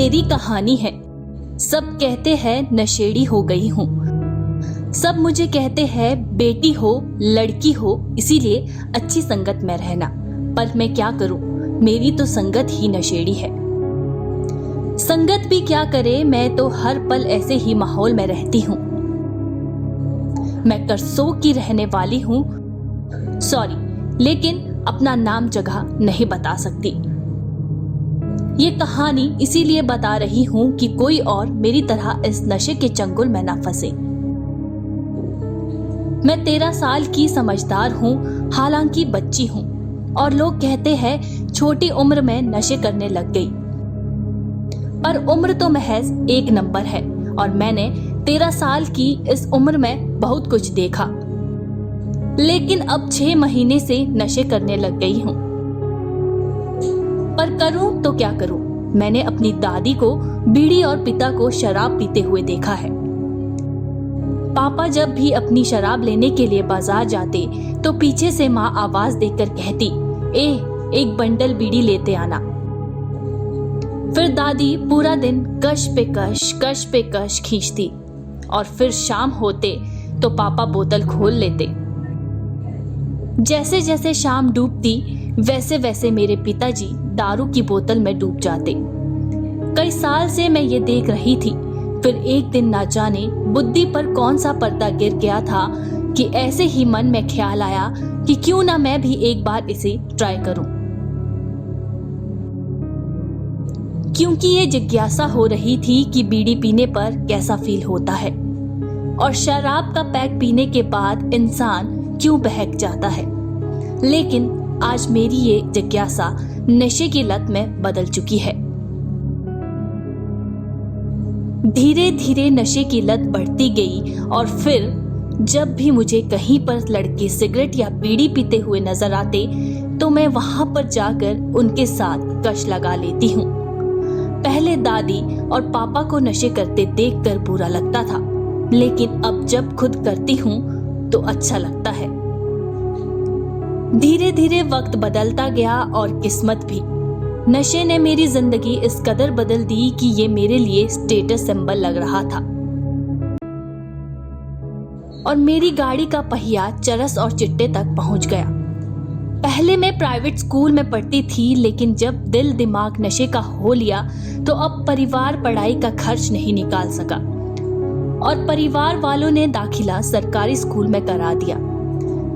तेरी कहानी है। सब कहते हैं नशेड़ी हो गई हूँ, सब मुझे कहते हैं बेटी हो लड़की हो, इसीलिए अच्छी संगत में रहना। पर मैं क्या करूं, मेरी तो संगत ही नशेड़ी है। संगत भी क्या करे, मैं तो हर पल ऐसे ही माहौल में रहती हूँ। मैं करसों की रहने वाली हूँ, सॉरी, लेकिन अपना नाम जगह नहीं बता सकती। ये कहानी इसीलिए बता रही हूँ कि कोई और मेरी तरह इस नशे के चंगुल में ना फंसे। मैं 13 साल की समझदार हूँ, हालांकि बच्ची हूँ, और लोग कहते हैं छोटी उम्र में नशे करने लग गई। पर उम्र तो महज एक नंबर है, और मैंने 13 साल की इस उम्र में बहुत कुछ देखा। लेकिन अब 6 महीने से नशे करने लग गई हूँ। पर करूं तो क्या करूं, मैंने अपनी दादी को बीड़ी और पिता को शराब पीते हुए देखा है। पापा जब भी अपनी शराब लेने के लिए बाजार जाते तो पीछे से माँ आवाज देकर कहती, ए, एक बंडल बीड़ी लेते आना। फिर दादी पूरा दिन कश पे कश खींचती, और फिर शाम होते तो पापा बोतल खोल लेते। जैसे जैसे शाम डूबती वैसे वैसे मेरे पिताजी दारू की बोतल में डूब जाते। कई साल से मैं ये देख रही थी। फिर एक दिन ना जाने बुद्धि पर कौन सा पर्दा गिर गया था कि ऐसे ही मन में ख्याल आया कि क्यों ना मैं भी एक बार इसे ट्राई करूं। क्योंकि ये जिज्ञासा हो रही थी कि बीड़ी पीने पर कैसा फील होता है, और शराब का पैक पीने के बाद इंसान क्यों बहक जाता है। लेकिन आज मेरी ये जिज्ञासा नशे की लत में बदल चुकी है। धीरे धीरे नशे की लत बढ़ती गई, और फिर जब भी मुझे कहीं पर लड़के सिगरेट या बीड़ी पीते हुए नजर आते तो मैं वहां पर जाकर उनके साथ कश लगा लेती हूँ। पहले दादी और पापा को नशे करते देखकर बुरा लगता था, लेकिन अब जब खुद करती हूँ तो अच्छा लगता है। धीरे धीरे वक्त बदलता गया और किस्मत भी। नशे ने मेरी जिंदगी इस कदर बदल दी कि ये मेरे लिए स्टेटस सिंबल लग रहा था, और मेरी गाड़ी का पहिया चरस और चिट्टे तक पहुंच गया। पहले मैं प्राइवेट स्कूल में पढ़ती थी, लेकिन जब दिल दिमाग नशे का हो लिया तो अब परिवार पढ़ाई का खर्च नहीं निकाल सका, और परिवार वालों ने दाखिला सरकारी स्कूल में करा दिया।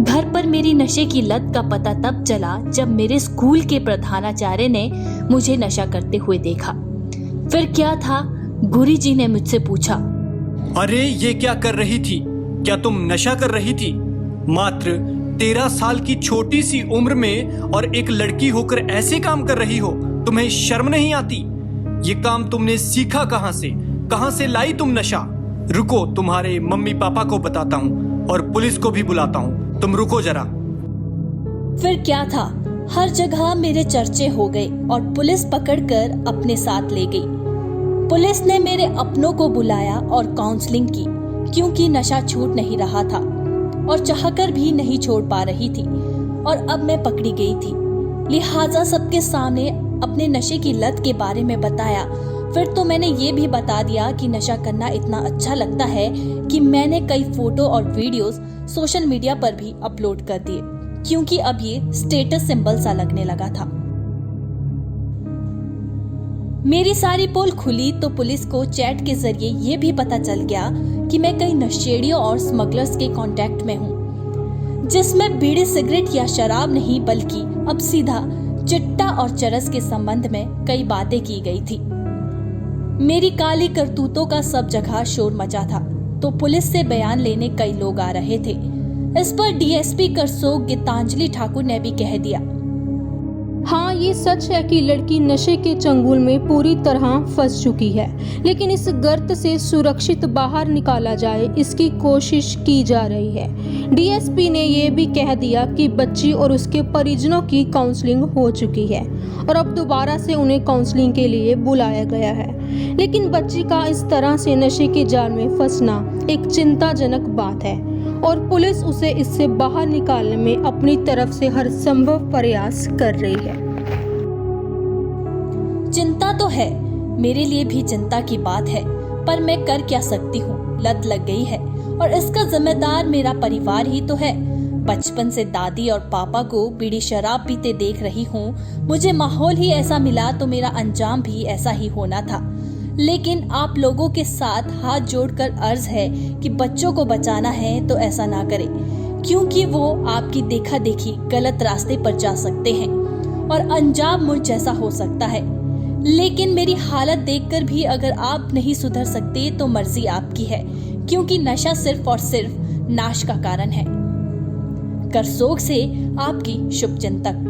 घर पर मेरी नशे की लत का पता तब चला जब मेरे स्कूल के प्रधानाचार्य ने मुझे नशा करते हुए देखा। फिर क्या था, गुरुजी ने मुझसे पूछा, अरे ये क्या कर रही थी? क्या तुम नशा कर रही थी? मात्र 13 साल की छोटी सी उम्र में और एक लड़की होकर ऐसे काम कर रही हो, तुम्हें शर्म नहीं आती? ये काम तुमने सीखा कहाँ से? कहाँ से लाई तुम नशा? रुको, तुम्हारे मम्मी पापा को बताता हूँ और पुलिस को भी बुलाता हूँ। तुम रुको जरा। फिर क्या था, हर जगह मेरे चर्चे हो गए और पुलिस पकड़कर अपने साथ ले गई। पुलिस ने मेरे अपनों को बुलाया और काउंसलिंग की, क्योंकि नशा छूट नहीं रहा था और चाहकर भी नहीं छोड़ पा रही थी, और अब मैं पकड़ी गई थी। लिहाजा सबके सामने अपने नशे की लत के बारे में बताया। फिर तो मैंने ये भी बता दिया कि नशा करना इतना अच्छा लगता है कि मैंने कई फोटो और वीडियोस सोशल मीडिया पर भी अपलोड कर दिए, क्योंकि अब ये स्टेटस सिंबल सा लगने लगा था। मेरी सारी पोल खुली तो पुलिस को चैट के जरिए ये भी पता चल गया कि मैं कई नशेड़ियों और स्मगलर्स के कांटेक्ट में हूँ, जिसमें बीड़ी सिगरेट या शराब नहीं बल्कि अब सीधा चिट्टा और चरस के संबंध में कई बातें की गई थी। मेरी काली करतूतों का सब जगह शोर मचा था, तो पुलिस से बयान लेने कई लोग आ रहे थे। इस पर डीएसपी करसोग गीतांजलि ठाकुर ने भी कह दिया, हाँ, ये सच है कि लड़की नशे के चंगुल में पूरी तरह फंस चुकी है, लेकिन इस गर्त से सुरक्षित बाहर निकाला जाए, इसकी कोशिश की जा रही है। डीएसपी ने ये भी कह दिया कि बच्ची और उसके परिजनों की काउंसलिंग हो चुकी है और अब दोबारा से उन्हें काउंसलिंग के लिए बुलाया गया है। लेकिन बच्ची का इस तरह से नशे के जाल में फंसना एक चिंताजनक बात है और पुलिस उसे इससे बाहर निकालने में अपनी तरफ से हर संभव प्रयास कर रही है। चिंता तो है, मेरे लिए भी चिंता की बात है, पर मैं कर क्या सकती हूँ, लत लग गई है और इसका जिम्मेदार मेरा परिवार ही तो है। बचपन से दादी और पापा को बीड़ी शराब पीते देख रही हूँ। मुझे माहौल ही ऐसा मिला तो मेरा अंजाम भी ऐसा ही होना था। लेकिन आप लोगों के साथ हाथ जोड़कर अर्ज है कि बच्चों को बचाना है तो ऐसा ना करें, क्योंकि वो आपकी देखा देखी गलत रास्ते पर जा सकते हैं और अंजाम मुझ जैसा हो सकता है। लेकिन मेरी हालत देखकर भी अगर आप नहीं सुधर सकते तो मर्जी आपकी है, क्योंकि नशा सिर्फ और सिर्फ नाश का कारण है। करसोग से आपकी शुभचिंतक।